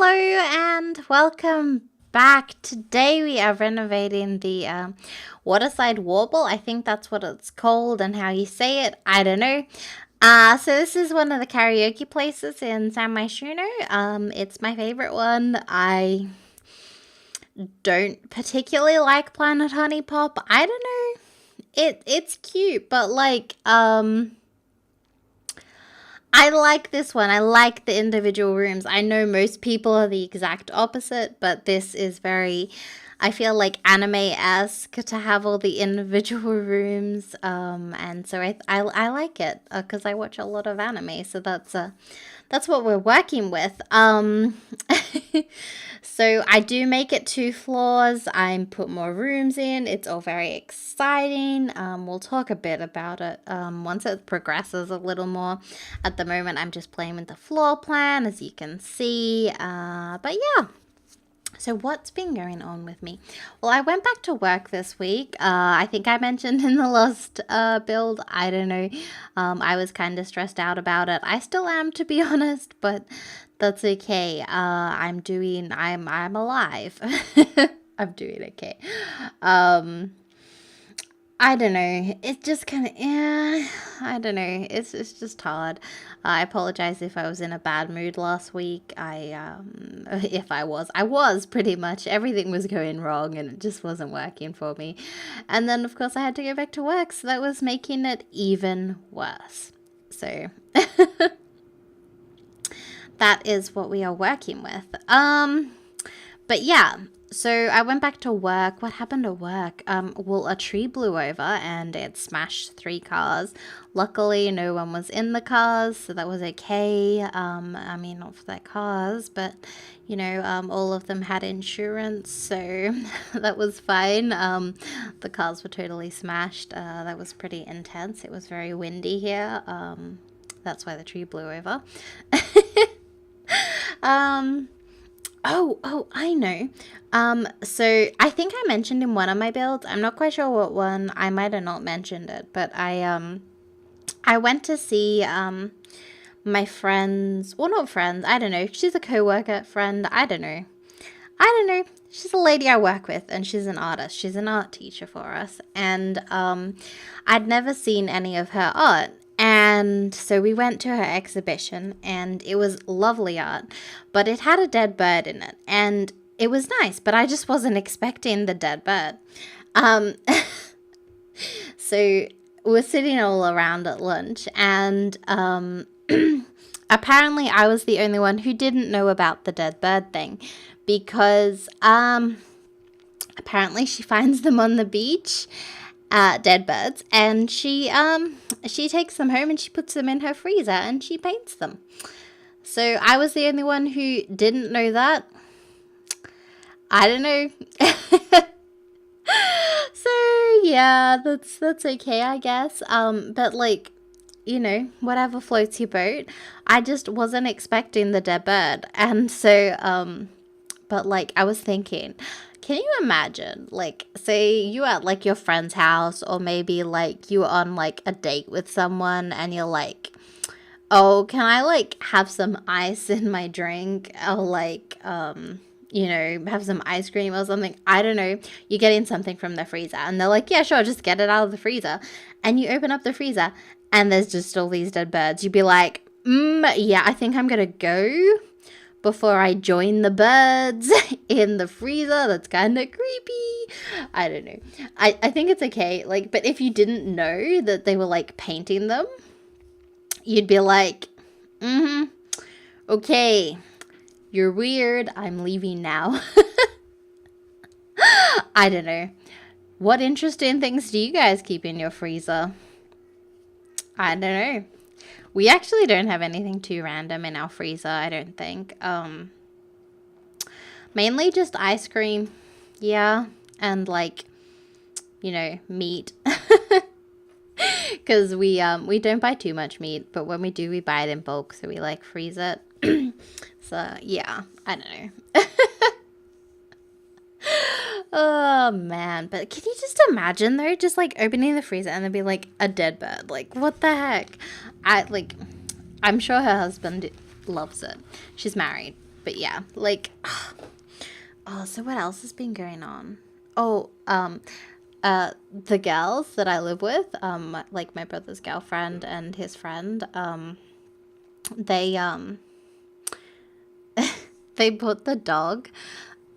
Hello and welcome back. Today we are renovating the Waterside warble. I think that's what it's called, and how you say it, I don't know. So this is one of the karaoke places in San Myshuno. It's my favorite one. I don't particularly like Planet Honey Pop. I don't know. It's cute, but like I like this one. I like the individual rooms. I know most people are the exact opposite, but this is very, I feel like anime-esque to have all the individual rooms. And so I like it because I watch a lot of anime. So that's what we're working with. So I do make it 2 floors. I put more rooms in. It's all very exciting. We'll talk a bit about it once it progresses a little more. At the moment, I'm just playing with the floor plan, as you can see. But yeah. So what's been going on with me? Well, I went back to work this week. I think I mentioned in the last build. I don't know. I was kind of stressed out about it. I still am, to be honest, but that's okay. I'm alive. I'm doing okay. I don't know. It just kind of, yeah, I don't know. It's just hard. I apologize if I was in a bad mood last week. If I was pretty much. Everything was going wrong and it just wasn't working for me. And then, of course, I had to go back to work, so that was making it even worse. So, that is what we are working with. But yeah. So I went back to work. What happened at work? Well, a tree blew over and it smashed 3 cars. Luckily, no one was in the cars, so that was okay. I mean, not for their cars, but, you know, all of them had insurance, so that was fine. The cars were totally smashed. That was pretty intense. It was very windy here. That's why the tree blew over. Oh, I know. So I think I mentioned in one of my builds, I'm not quite sure what one, I might have not mentioned it, but I went to see, my friend's, well, not friends, I don't know, she's a co-worker friend, I don't know, she's a lady I work with, and she's an artist, she's an art teacher for us, and, I'd never seen any of her art. And so we went to her exhibition, and it was lovely art, but it had a dead bird in it, and it was nice, but I just wasn't expecting the dead bird. So we're sitting all around at lunch, and apparently I was the only one who didn't know about the dead bird thing, because apparently she finds them on the beach, dead birds, and she takes them home and she puts them in her freezer and she paints them. So I was the only one who didn't know that. I don't know. So yeah, that's okay, I guess. But like, you know, whatever floats your boat. I just wasn't expecting the dead bird, and so but like I was thinking, can you imagine, like, say you at like your friend's house, or maybe like you on like a date with someone and you're like, oh, can I like have some ice in my drink, or like you know, have some ice cream or something, I don't know, you're getting something from the freezer and they're like, yeah, sure, just get it out of the freezer, and you open up the freezer and there's just all these dead birds. You'd be like, yeah, I think I'm gonna go before I join the birds in the freezer. That's kind of creepy. I don't know. I think it's okay. Like, but if you didn't know that they were like painting them, you'd be like, okay, you're weird. I'm leaving now. I don't know. What interesting things do you guys keep in your freezer? I don't know. We actually don't have anything too random in our freezer, I don't think. Mainly just ice cream. Yeah. And like, you know, meat. Because we don't buy too much meat, but when we do, we buy it in bulk, so we like freeze it. So yeah, I don't know. Oh man, but can you just imagine though, just like opening the freezer and there'd be like a dead bird? Like, what the heck? I'm sure her husband loves it. She's married. But yeah, like, oh, so what else has been going on? Oh, the girls that I live with, like my brother's girlfriend and his friend, they, they put the dog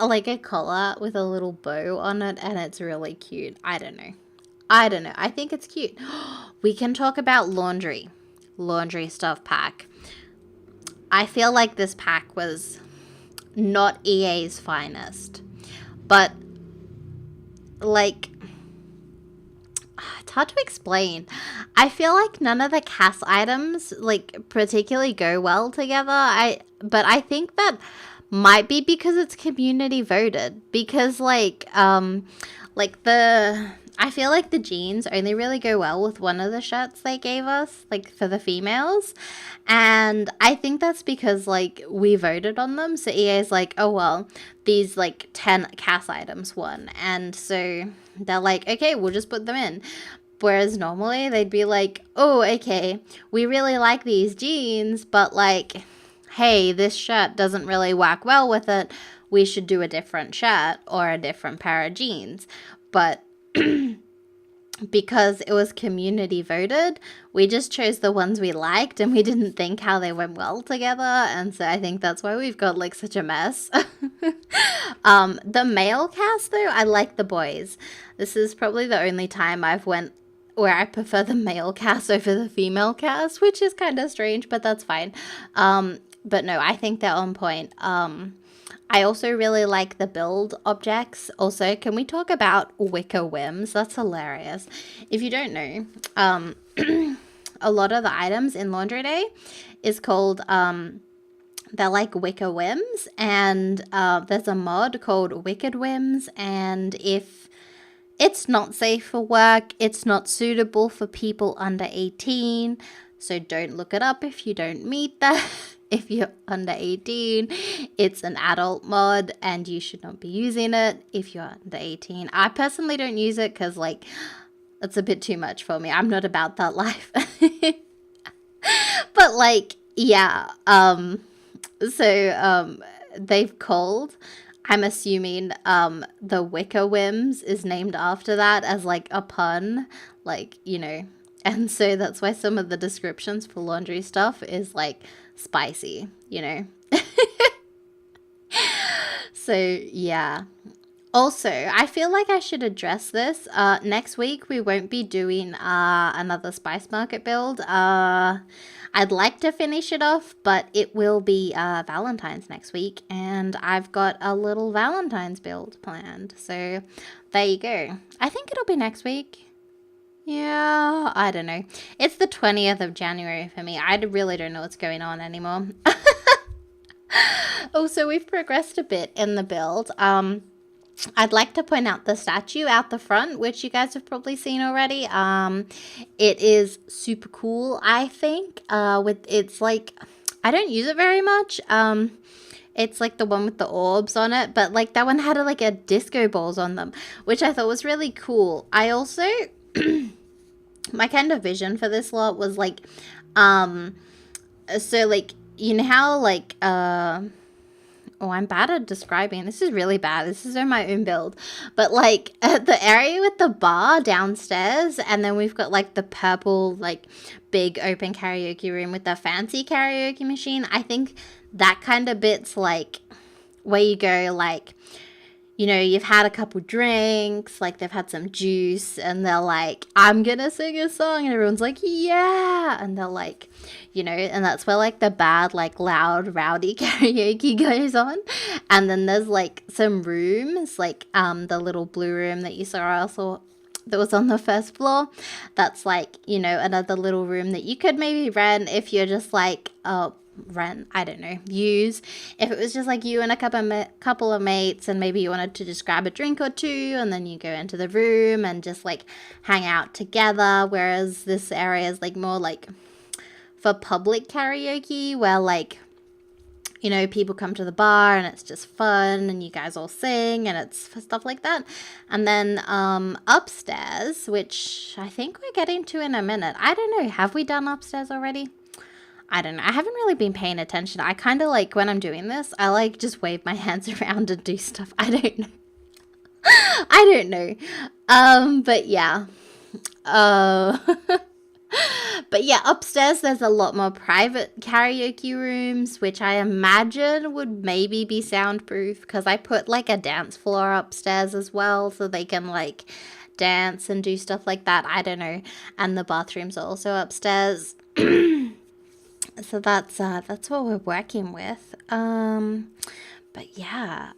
like a collar with a little bow on it, and it's really cute. I don't know. I think it's cute. We can talk about laundry stuff pack. I feel like this pack was not EA's finest, but like, it's hard to explain. I feel like none of the cast items like particularly go well together. But I think that might be because it's community voted, because like the I feel like the jeans only really go well with one of the shirts they gave us, like for the females. And I think that's because like we voted on them. So EA's like, oh well, these like 10 cast items won. And so they're like, okay, we'll just put them in. Whereas normally they'd be like, oh, okay, we really like these jeans, but like, hey, this shirt doesn't really work well with it. We should do a different shirt or a different pair of jeans. But because it was community voted, we just chose the ones we liked and we didn't think how they went well together. And so I think that's why we've got like such a mess. The male cast though, I like the boys. This is probably the only time I've went where I prefer the male cast over the female cast, which is kind of strange, but that's fine. But no, I think they're on point. I also really like the build objects. Also, can we talk about wicker whims? That's hilarious. If you don't know, a lot of the items in Laundry Day is called, they're like wicker whims. And there's a mod called Wicked Whims. And if it's not safe for work, it's not suitable for people under 18. So don't look it up if you don't meet that. If you're under 18, it's an adult mod and you should not be using it if you're under 18. I personally don't use it because, like, it's a bit too much for me. I'm not about that life. But, like, yeah. They've called, I'm assuming the Wicker Whims is named after that as, like, a pun. Like, you know. And so that's why some of the descriptions for laundry stuff is, like, spicy, you know. So yeah, also I feel like I should address this. Next week we won't be doing another spice market build. I'd like to finish it off, but it will be Valentine's next week, and I've got a little Valentine's build planned, so there you go. I think it'll be next week. Yeah, I don't know. It's the 20th of January for me. I really don't know what's going on anymore. Also, we've progressed a bit in the build. I'd like to point out the statue out the front, which you guys have probably seen already. It is super cool, I think. It's like, I don't use it very much. It's like the one with the orbs on it, but like that one had like a disco balls on them, which I thought was really cool. I also my kind of vision for this lot was like, so like, you know how like, oh, I'm bad at describing. This is really bad. This is on my own build. But like the area with the bar downstairs, and then we've got like the purple, like big open karaoke room with the fancy karaoke machine. I think that kind of bit's like where you go like, you know, you've had a couple drinks, like they've had some juice, and they're like, I'm gonna sing a song, and everyone's like, yeah, and they're like, you know, and that's where like the bad, like loud, rowdy karaoke goes on. And then there's like some rooms, like the little blue room that you saw also that was on the first floor. That's like, you know, another little room that you could maybe rent if you're just like, I don't know, use if it was just like you and a couple of mates, and maybe you wanted to just grab a drink or two, and then you go into the room and just like hang out together. Whereas this area is like more like for public karaoke, where like, you know, people come to the bar and it's just fun and you guys all sing and it's stuff like that. And then upstairs, which I think we're getting to in a minute. I don't know, have we done upstairs already? I don't know. I haven't really been paying attention. I kind of like when I'm doing this, I like just wave my hands around and do stuff. I don't know. I don't know. But yeah. Uh, but yeah, upstairs there's a lot more private karaoke rooms, which I imagine would maybe be soundproof because I put like a dance floor upstairs as well so they can like dance and do stuff like that. I don't know. And the bathrooms are also upstairs. So that's what we're working with. But yeah,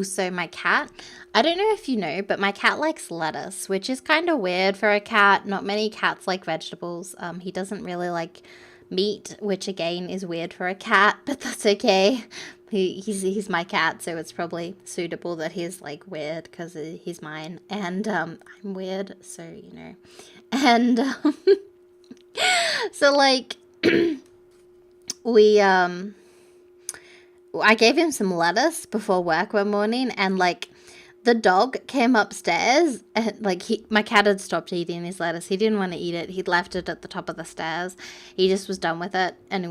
so my cat, I don't know if you know, but my cat likes lettuce, which is kind of weird for a cat. Not many cats like vegetables. He doesn't really like meat, which again is weird for a cat, but that's okay. He's my cat, so it's probably suitable that he's like weird because he's mine, and I'm weird, so you know, and so like we I gave him some lettuce before work one morning, and like the dog came upstairs and like my cat had stopped eating his lettuce. He didn't want to eat it. He'd left it at the top of the stairs. He just was done with it, and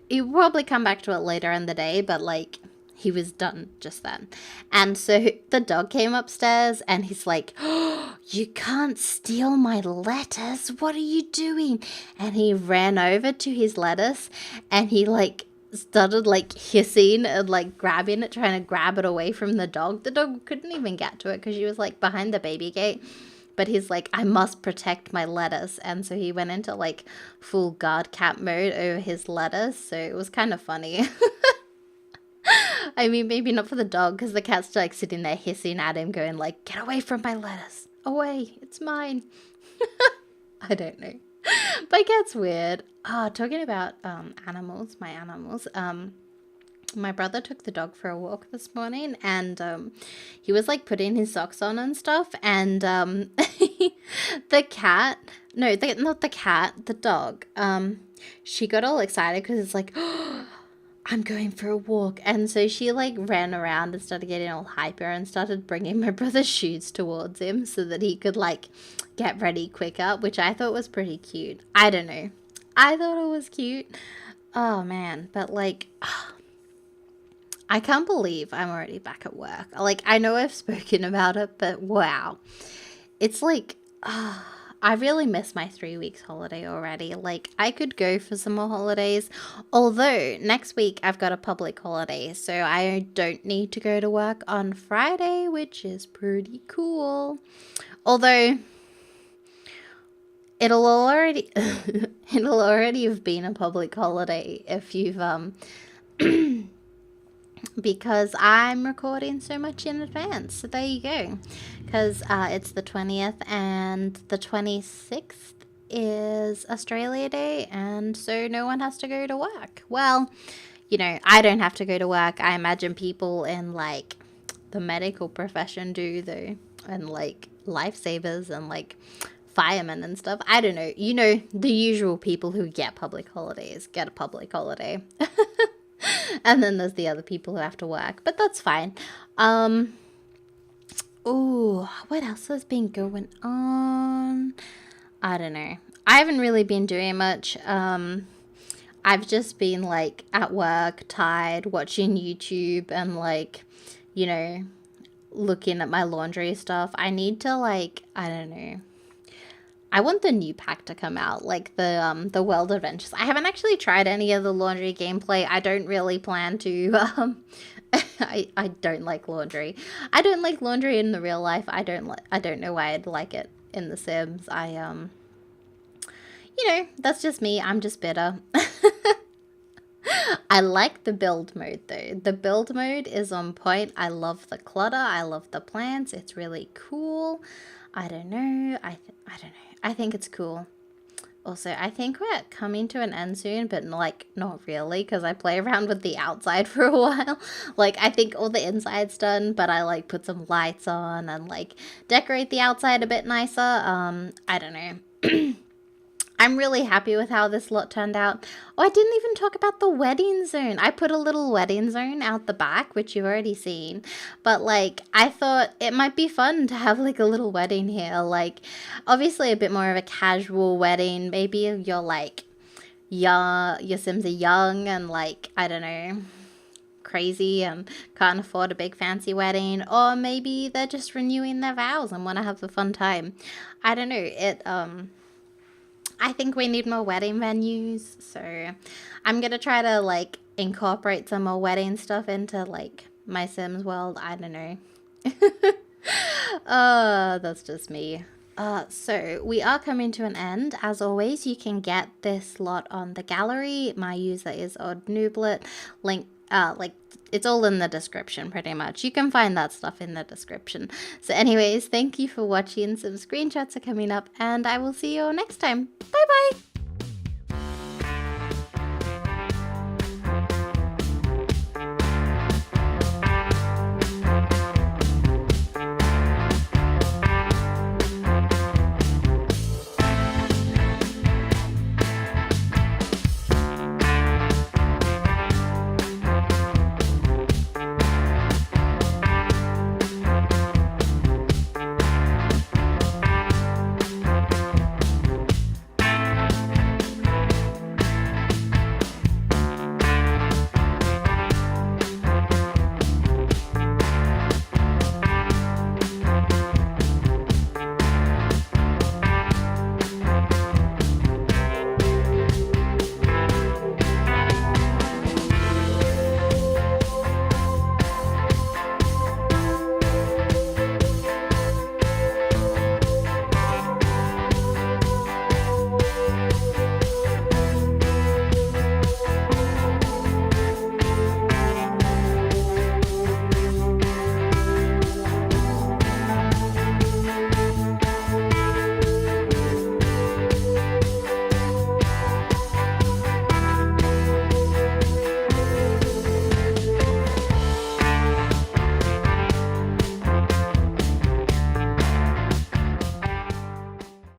he'll probably come back to it later in the day, but like he was done just then. And so the dog came upstairs and he's like, "Oh, you can't steal my lettuce. What are you doing?" And he ran over to his lettuce and he like started like hissing and like grabbing it, trying to grab it away from the dog. The dog couldn't even get to it because she was like behind the baby gate. But he's like, I must protect my lettuce. And so he went into like full guard cat mode over his lettuce. So it was kind of funny. I mean, maybe not for the dog because the cat's like sitting there hissing at him going like, get away from my lettuce. Away. It's mine. I don't know. My cat's weird. Talking about animals, my animals. My brother took the dog for a walk this morning, and he was like putting his socks on and stuff, and the cat, no, not the cat, the dog, she got all excited because it's like, oh, I'm going for a walk. And so she like ran around and started getting all hyper and started bringing my brother's shoes towards him so that he could like get ready quicker, which I thought was pretty cute. I don't know. I thought it was cute. Oh man, but like, I can't believe I'm already back at work. Like, I know I've spoken about it, but wow. It's like, I really miss my 3 weeks holiday already. Like, I could go for some more holidays. Although, next week I've got a public holiday, so I don't need to go to work on Friday, which is pretty cool. Although, it'll already have been a public holiday if you've, because I'm recording so much in advance. So there you go. Because it's the 20th and the 26th is Australia Day, and so no one has to go to work. Well, you know, I don't have to go to work. I imagine people in like the medical profession do though, and like lifesavers and like firemen and stuff. I don't know. You know, the usual people who get public holidays get a public holiday. And then there's the other people who have to work, but that's fine. What else has been going on? I don't know. I haven't really been doing much. I've just been like at work, tired, watching YouTube and like, you know, looking at my laundry stuff. I need to like, I don't know. I want the new pack to come out, like the World Adventures. I haven't actually tried any of the laundry gameplay. I don't really plan to. I don't like laundry. I don't like laundry in the real life. I don't know why I'd like it in The Sims. You know, that's just me. I'm just bitter. I like the build mode though. The build mode is on point. I love the clutter. I love the plants. It's really cool. I don't know. I don't know. I think it's cool. Also, I think we're coming to an end soon, but like not really, because I play around with the outside for a while. Like, I think all the inside's done, but I like put some lights on and like decorate the outside a bit nicer. I don't know. I'm really happy with how this lot turned out. Oh, I didn't even talk about the wedding zone. I put a little wedding zone out the back, which you've already seen. But, like, I thought it might be fun to have, like, a little wedding here. Like, obviously a bit more of a casual wedding. Maybe you're, like, your Sims are young and like, I don't know, crazy and can't afford a big fancy wedding, or maybe they're just renewing their vows and want to have a fun time. I don't know. I think we need more wedding venues, so I'm gonna try to like incorporate some more wedding stuff into like my Sims world. I don't know. That's just me. So we are coming to an end. As always, you can get this lot on the gallery. My user is OddNooblet. Link, like it's all in the description pretty much. You can find that stuff in the description. So anyways, thank you for watching. Some screenshots are coming up and I will see you all next time. Bye bye.